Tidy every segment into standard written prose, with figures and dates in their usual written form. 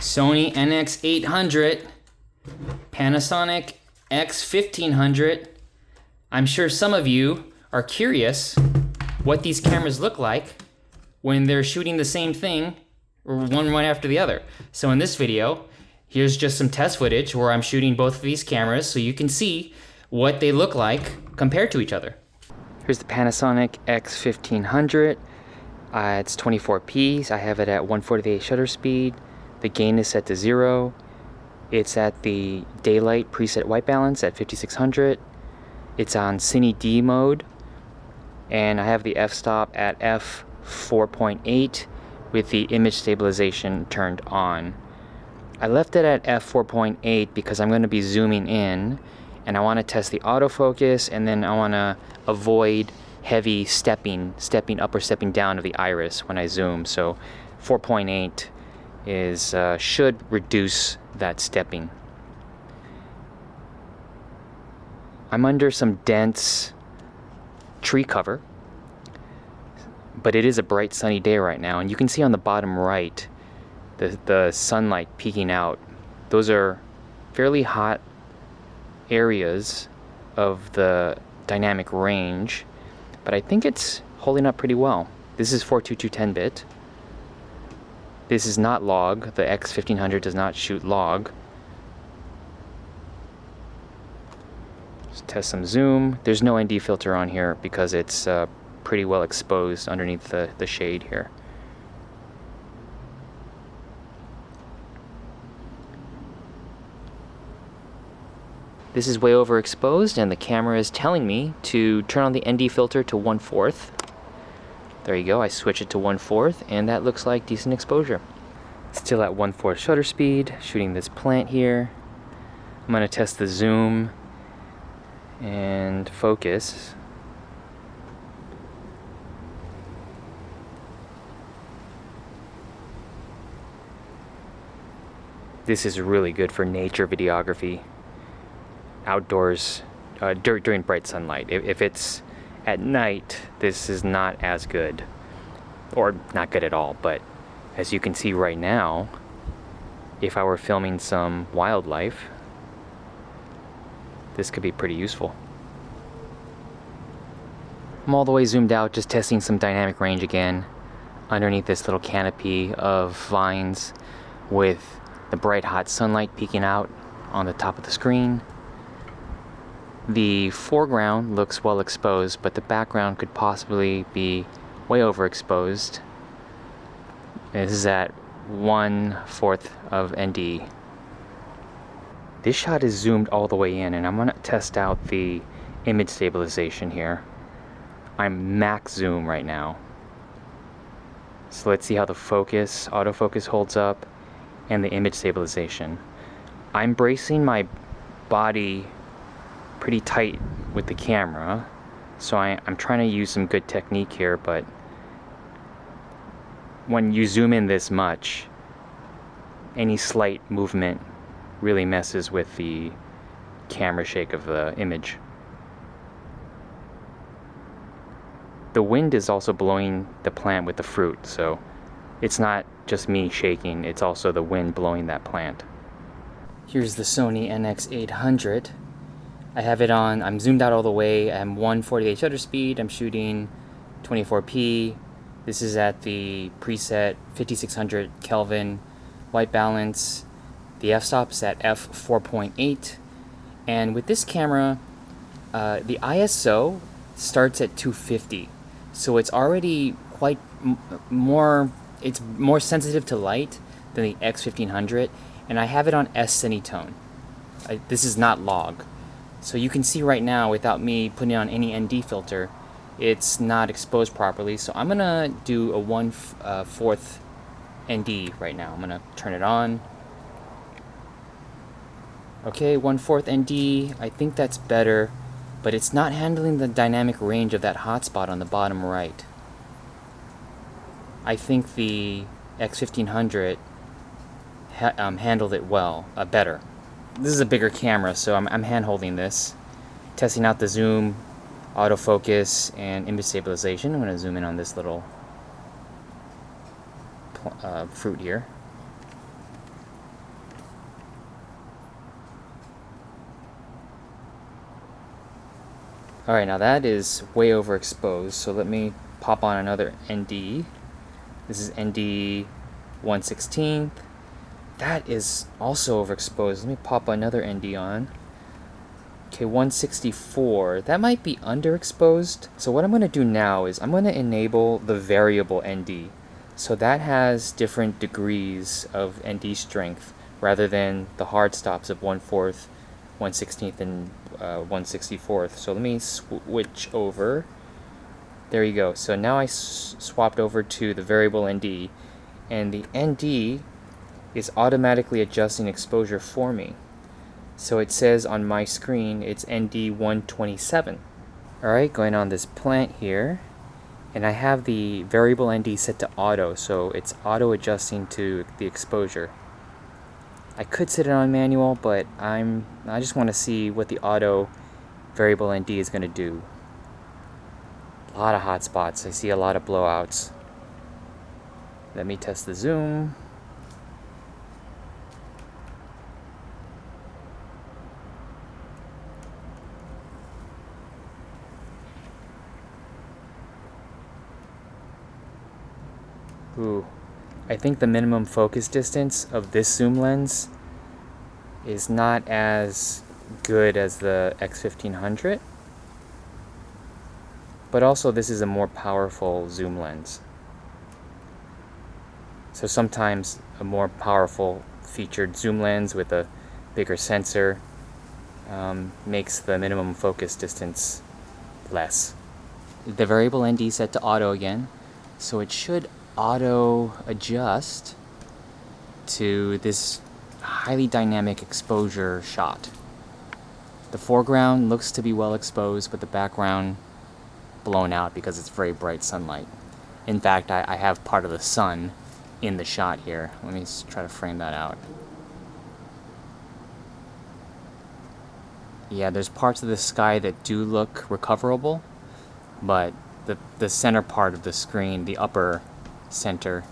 Sony NX800, Panasonic X1500. I'm sure some of you are curious what these cameras look like when they're shooting the same thing, or one right after the other. So in this video, here's just some test footage where I'm shooting both of these cameras so you can see what they look like compared to each other. Here's the Panasonic X1500. It's 24p. I have it at 1/48 shutter speed. The gain is set to 0. It's at the daylight preset white balance at 5600. It's on Cine D mode, and I have the f-stop at f4.8 with the image stabilization turned on. I left it at f4.8 because I'm going to be zooming in, and I want to test the autofocus, and then I want to avoid heavy stepping up or stepping down of the iris when I zoom. So 4.8 is should reduce that stepping. I'm under some dense tree cover, but it is a bright sunny day right now, and you can see on the bottom right the sunlight peeking out. Those are fairly hot areas of the dynamic range, but I think it's holding up pretty well. This is 422 10-bit. This is not log. The X1500 does not shoot log. Let's test some zoom. There's no ND filter on here because it's pretty well exposed underneath the shade here. This is way overexposed, and the camera is telling me to turn on the ND filter to 1/4. There you go, I switch it to 1/4, and that looks like decent exposure. Still at 1/4 shutter speed, shooting this plant here. I'm gonna test the zoom and focus. This is really good for nature videography, outdoors, during bright sunlight. If it's at night, this is not as good, or not good at all. But as you can see right now, if I were filming some wildlife, this could be pretty useful. I'm all the way zoomed out, just testing some dynamic range again underneath this little canopy of vines with the bright hot sunlight peeking out on the top of the screen. The foreground looks well exposed, but the background could possibly be way overexposed. This is at 1/4 of ND. This shot is zoomed all the way in, and I'm gonna test out the image stabilization here. I'm max zoom right now. So let's see how the autofocus holds up, and the image stabilization. I'm bracing my body pretty tight with the camera, so I'm trying to use some good technique here, but when you zoom in this much, any slight movement really messes with the camera shake of the image. The wind is also blowing the plant with the fruit, so it's not just me shaking, it's also the wind blowing that plant. Here's the Sony NX800. I have it on, I'm zoomed out all the way, I'm 1/48 shutter speed, I'm shooting 24p. This is at the preset 5600 Kelvin white balance. The f-stop is at f4.8. And with this camera, the ISO starts at 250. So it's already quite it's more sensitive to light than the X1500. And I have it on s-cinetone. This is not log. So you can see right now, without me putting on any ND filter, it's not exposed properly. So I'm gonna do a 1/4 ND right now. I'm gonna turn it on. Okay, 1/4 ND, I think that's better, but it's not handling the dynamic range of that hotspot on the bottom right. I think the X1500 handled it well, better. This is a bigger camera, so I'm hand-holding this, testing out the zoom, autofocus, and image stabilization. I'm going to zoom in on this little fruit here. Alright, now that is way overexposed, so let me pop on another ND. This is ND 1/16. That is also overexposed. Let me pop another ND on. Okay, 164. That might be underexposed. So what I'm going to do now is I'm going to enable the variable ND. So that has different degrees of ND strength rather than the hard stops of 1/4, 1/16, and 1/64. So let me switch over. There you go. So now I swapped over to the variable ND, and the ND is automatically adjusting exposure for me. So it says on my screen it's ND 127. Alright, going on this plant here, and I have the variable ND set to auto, so it's auto adjusting to the exposure. I could set it on manual, but I just want to see what the auto variable ND is going to do. A lot of hot spots. I see a lot of blowouts. Let me test the zoom. Ooh, I think the minimum focus distance of this zoom lens is not as good as the X1500, but also this is a more powerful zoom lens. So sometimes a more powerful featured zoom lens with a bigger sensor makes the minimum focus distance less. The variable ND set to auto again, so it should auto adjust to this highly dynamic exposure shot. The foreground looks to be well exposed, but the background blown out because it's very bright sunlight. In fact, I have part of the sun in the shot here. Let me try to frame that out. Yeah, there's parts of the sky that do look recoverable, but the center part of the screen, the upper center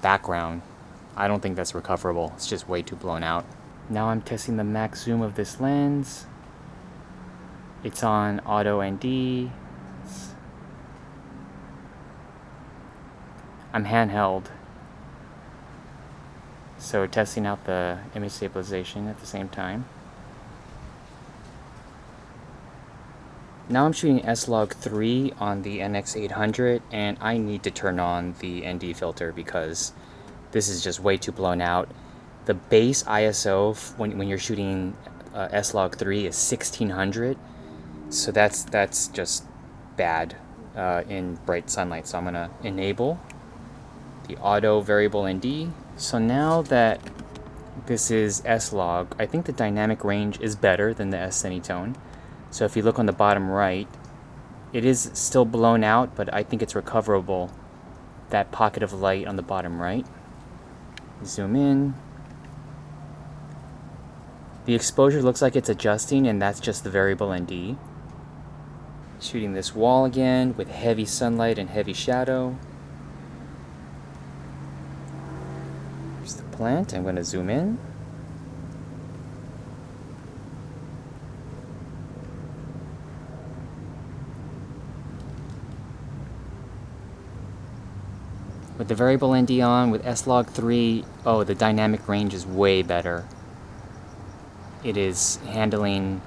background, I don't think that's recoverable. It's just way too blown out. Now I'm testing the max zoom of this lens. It's on auto ND. I'm handheld, so testing out the image stabilization at the same time. Now I'm shooting S-Log3 on the NX800, and I need to turn on the ND filter because this is just way too blown out. The base ISO when you're shooting S-Log3 is 1600, so that's just bad in bright sunlight. So I'm gonna enable the auto variable ND. So now that this is S-Log, I think the dynamic range is better than the s-cinetone. So if you look on the bottom right, it is still blown out, but I think it's recoverable. That pocket of light on the bottom right. Zoom in. The exposure looks like it's adjusting, and that's just the variable ND. Shooting this wall again with heavy sunlight and heavy shadow. Here's the plant. I'm going to zoom in. With the variable ND on, with S-Log3, oh, the dynamic range is way better. It is handling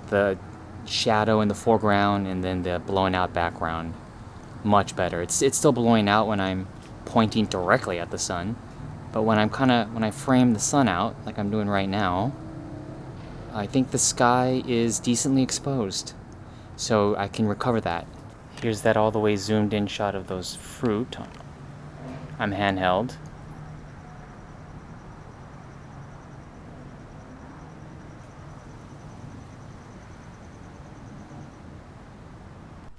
the shadow in the foreground and then the blown out background much better. It's still blowing out when I'm pointing directly at the sun, but when I frame the sun out, like I'm doing right now, I think the sky is decently exposed, so I can recover that. Here's that all the way zoomed in shot of those fruit. I'm handheld.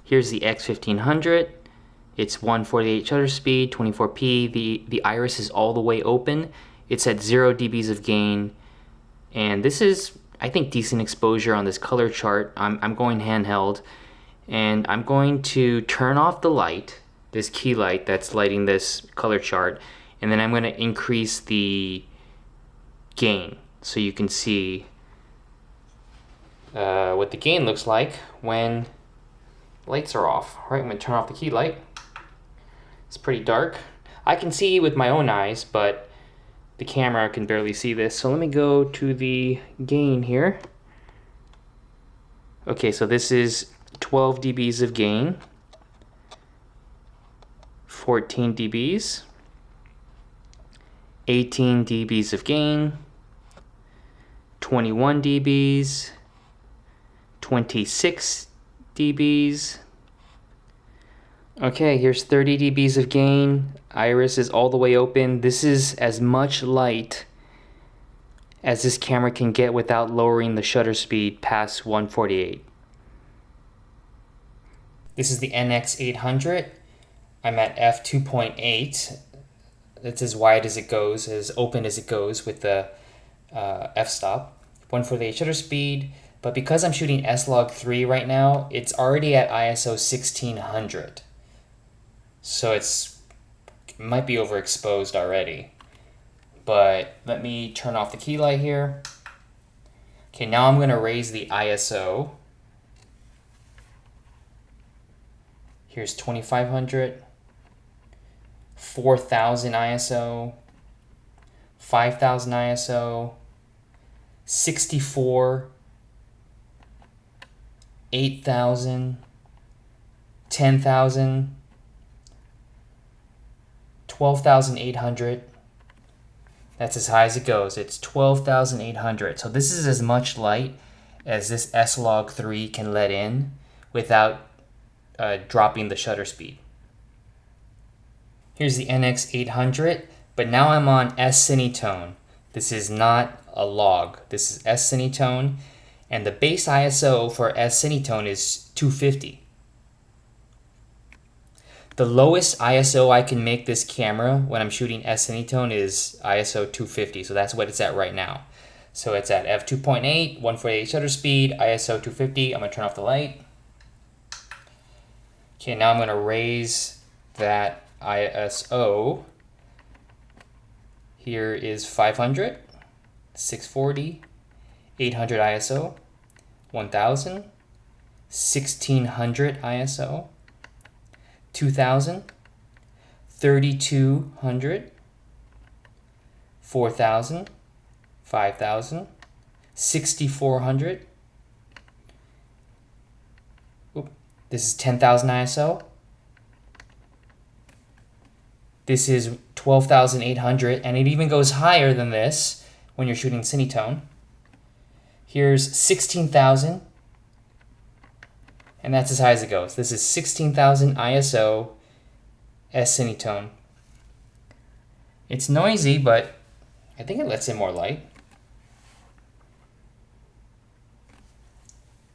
Here's the X1500. It's 1/48 shutter speed, 24p. The iris is all the way open. It's at 0 dBs of gain, and this is, I think, decent exposure on this color chart. I'm going handheld, and I'm going to turn off the light, this key light that's lighting this color chart, and then I'm going to increase the gain so you can see what the gain looks like when lights are off. All right, I'm gonna turn off the key light. It's pretty dark. I can see with my own eyes, but the camera can barely see this. So let me go to the gain here. Okay, so this is 12 dBs of gain, 14 dBs, 18 dBs of gain, 21 dBs, 26 dBs. Okay, here's 30 dBs of gain. Iris is all the way open. This is as much light as this camera can get without lowering the shutter speed past 148. This is the NX800. I'm at f2.8. It's as wide as it goes, as open as it goes with the f-stop. 148 shutter speed, but because I'm shooting S-Log3 right now, it's already at ISO 1600. So it might be overexposed already. But let me turn off the key light here. Okay, now I'm gonna raise the ISO. Here's 2500, 4000 ISO, 5000 ISO, 64, 8000, 10,000, 12,800. That's as high as it goes. It's 12,800. So this is as much light as this S-Log3 can let in without dropping the shutter speed. Here's the NX800, but now I'm on s-cinetone. This is not a log. This is s-cinetone, and the base ISO for s-cinetone is 250. The lowest ISO I can make this camera when I'm shooting s-cinetone is ISO 250, so that's what it's at right now. So it's at f2.8, 148 shutter speed, ISO 250. I'm gonna turn off the light. Okay, now I'm gonna raise that ISO. Here is 500, 640, 800 ISO, 1000, 1600 ISO, 2000, 3200, 4000, 5000, 6400. This is 10,000 ISO. This is 12,800, and it even goes higher than this when you're shooting cinetone. Here's 16,000, and that's as high as it goes. This is 16,000 ISO s-cinetone. It's noisy, but I think it lets in more light.